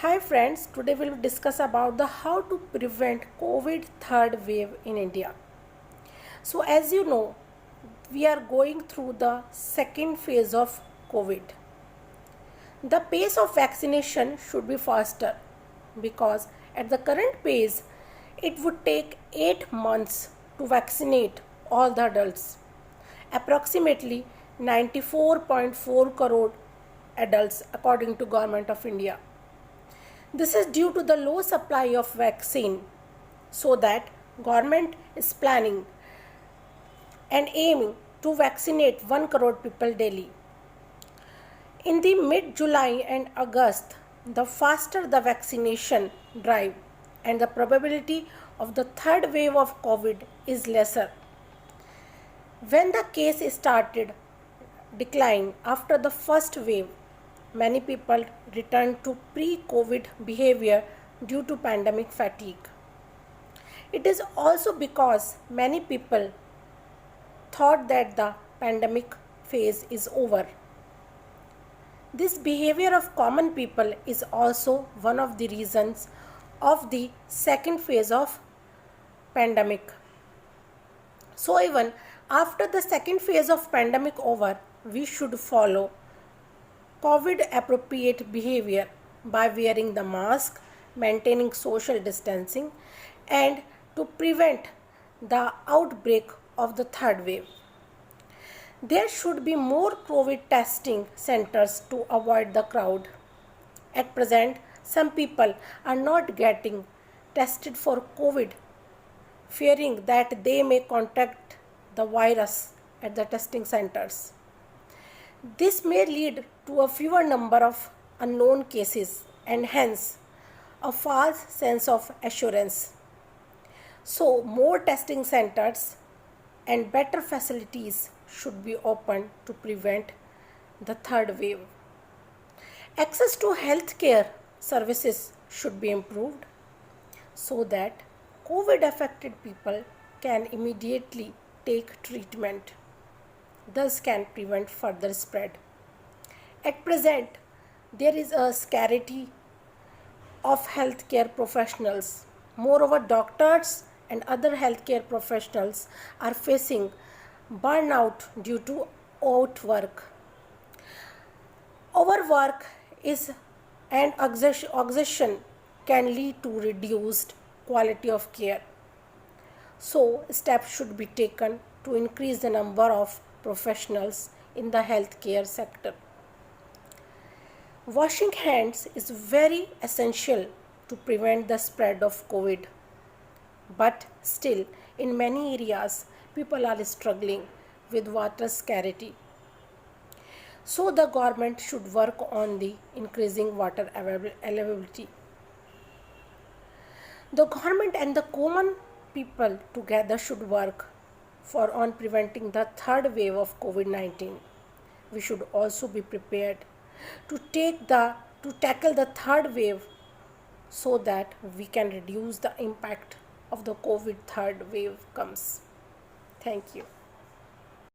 Hi friends, today we'll discuss about the how to prevent COVID third wave in India. So as you know, we are going through the second phase of COVID. The pace of vaccination should be faster because at the current pace, it would take 8 months to vaccinate all the adults. Approximately 94.4 crore adults according to Government of India. This is due to the low supply of vaccine, so that government is planning and aiming to vaccinate 1 crore people daily. In the mid-July and August, the faster the vaccination drive and the probability of the third wave of COVID is lesser. When the case started decline after the first wave, many people returned to pre-COVID behavior due to pandemic fatigue. It is also because many people thought that the pandemic phase is over. This behavior of common people is also one of the reasons of the second phase of pandemic. So even after the second phase of pandemic over, we should follow COVID appropriate behavior by wearing the mask, maintaining social distancing, and to prevent the outbreak of the third wave. There should be more COVID testing centers to avoid the crowd. At present, some people are not getting tested for COVID, fearing that they may contract the virus at the testing centers. This may lead to a fewer number of unknown cases and hence a false sense of assurance. So, more testing centers and better facilities should be opened to prevent the third wave. Access to healthcare services should be improved so that COVID affected people can immediately take treatment, thus can prevent further spread. At present, there is a scarcity of healthcare professionals. Moreover, doctors and other healthcare professionals are facing burnout due to outwork. Overwork and exhaustion can lead to reduced quality of care. So, steps should be taken to increase the number of professionals in the healthcare sector. Washing hands is very essential to prevent the spread of COVID. But still, in many areas, people are struggling with water scarcity. So, the government should work on the increasing water availability. The government and the common people together should work on preventing the third wave of COVID-19. We should also be prepared to tackle the third wave so that we can reduce the impact of the COVID third wave comes. Thank you.